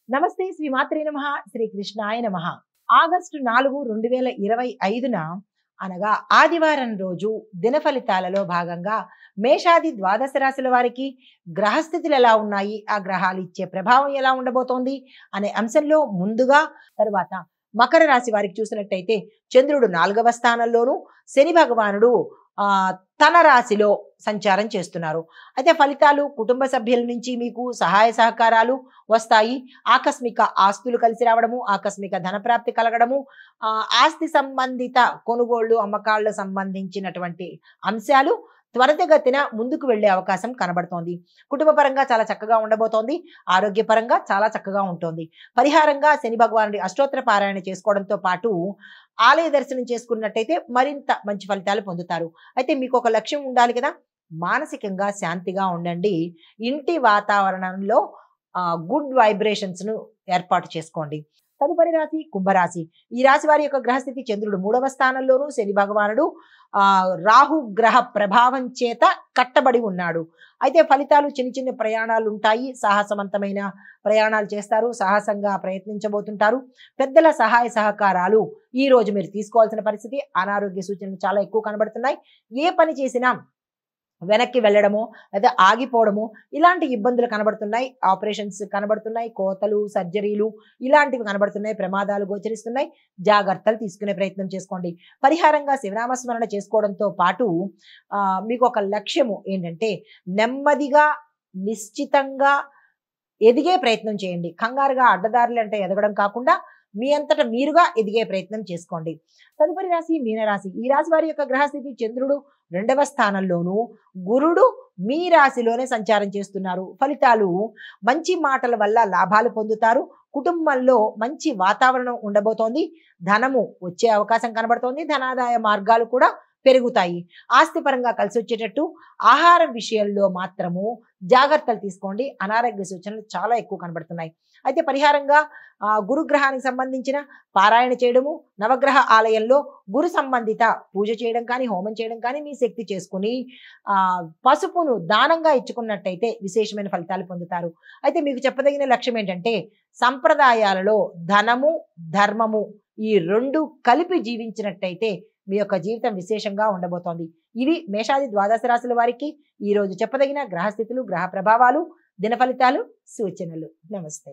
నమస్తే శ్రీ మాత్రే నమః శ్రీ కృష్ణాయ నమః. ఆగస్టు 4, 2025న అనగా ఆదివారం రోజు దిన ఫలితాలలో భాగంగా మేషాది ద్వాదశ రాశుల వారికి గ్రహస్థితులు ఎలా ఉన్నాయి, ఆ గ్రహాలు ఇచ్చే ప్రభావం ఎలా ఉండబోతోంది అనే అంశంలో ముందుగా తరువాత మకర రాశి వారికి చూసినట్టయితే చంద్రుడు 4వ స్థానంలోను, శని భగవానుడు తన రాశిలో సంచారం చేస్తున్నారు. అయితే ఫలితాలు కుటుంబ సభ్యుల నుంచి మీకు సహాయ సహకారాలు వస్తాయి. ఆకస్మిక ఆస్తులు కలిసి రావడము, ఆకస్మిక ధనప్రాప్తి కలగడము, ఆస్తి సంబంధిత కొనుగోళ్లు అమ్మకాళ్ళ సంబంధించినటువంటి అంశాలు త్వరితగతిన ముందుకు వెళ్లే అవకాశం కనబడుతోంది. కుటుంబ పరంగా చాలా చక్కగా ఉండబోతోంది. ఆరోగ్యపరంగా చాలా చక్కగా ఉంటుంది. పరిహారంగా శని భగవానుడి అష్టోత్తర పారాయణ చేసుకోవడంతో పాటు ఆలయ దర్శనం చేసుకున్నట్టయితే మరింత మంచి ఫలితాలు పొందుతారు. అయితే మీకు ఒక లక్ష్యం ఉండాలి కదా, మానసికంగా శాంతిగా ఉండండి. ఇంటి వాతావరణంలో గుడ్ వైబ్రేషన్స్ ను ఏర్పాటు చేసుకోండి. తదుపరి రాశి కుంభరాశి. ఈ రాశి వారి యొక్క గ్రహస్థితి చంద్రుడు 3వ స్థానంలోను, శని భగవానుడు రాహు గ్రహ ప్రభావం చేత కట్టబడి ఉన్నాడు. అయితే ఫలితాలు చిన్న చిన్న ప్రయాణాలు ఉంటాయి. సాహసవంతమైన ప్రయాణాలు చేస్తారు, సాహసంగా ప్రయత్నించబోతుంటారు. పెద్దల సహాయ సహకారాలు ఈ రోజు మీరు తీసుకోవాల్సిన పరిస్థితి. అనారోగ్య సూచనలు చాలా ఎక్కువ కనబడుతున్నాయి. ఏ పని చేసినా వెనక్కి వెళ్ళడము లేదా ఆగిపోవడము ఇలాంటి ఇబ్బందులు కనబడుతున్నాయి. ఆపరేషన్స్ కనబడుతున్నాయి, కోతలు, సర్జరీలు ఇలాంటివి కనబడుతున్నాయి. ప్రమాదాలు గోచరిస్తున్నాయి. జాగ్రత్తలు తీసుకునే ప్రయత్నం చేసుకోండి. పరిహారంగా శివనామస్మరణ చేసుకోవడంతో పాటు మీకు ఒక లక్ష్యము ఏంటంటే నెమ్మదిగా నిశ్చితంగా ఎదిగే ప్రయత్నం చేయండి. కంగారుగా అడ్డదారులు అంటే ఎదగడం కాకుండా మీ అంతటా మీరుగా ఎదిగే ప్రయత్నం చేసుకోండి. తదుపరి రాశి మీనరాశి. ఈ రాశి వారి యొక్క గ్రహస్థితి చంద్రుడు 2వ స్థానంలోను, గురుడు మీ రాశిలోనే సంచారం చేస్తున్నారు. ఫలితాలు మంచి మాటల వల్ల లాభాలు పొందుతారు. కుటుంబంలో మంచి వాతావరణం ఉండబోతోంది. ధనము వచ్చే అవకాశం కనబడుతోంది. ధనాదాయ మార్గాలు కూడా పెరుగుతాయి. ఆస్తిపరంగా కలిసి వచ్చేటట్టు ఆహారం విషయంలో మాత్రము జాగ్రత్తలు తీసుకోండి. అనారోగ్య సూచనలు చాలా ఎక్కువ కనబడుతున్నాయి. అయితే పరిహారంగా గురుగ్రహానికి సంబంధించిన పారాయణ చేయడము, నవగ్రహ ఆలయంలో గురు సంబంధిత పూజ చేయడం కానీ, హోమం చేయడం కానీ మీ శక్తి చేసుకుని పసుపును దానంగా ఇచ్చుకున్నట్టయితే విశేషమైన ఫలితాలు పొందుతారు. అయితే మీకు చెప్పదగిన లక్ష్యం ఏంటంటే సంప్రదాయాలలో ధనము, ధర్మము ఈ 2 కలిపి జీవించినట్టయితే మీ యొక్క జీవితం విశేషంగా ఉండబోతోంది. ఇవి మేషాది ద్వాదశ రాశుల వారికి ఈ రోజు చెప్పదగిన గ్రహస్థితులు, గ్రహ ప్రభావాలు, దిన ఫలితాలు, సూచనలు. నమస్తే.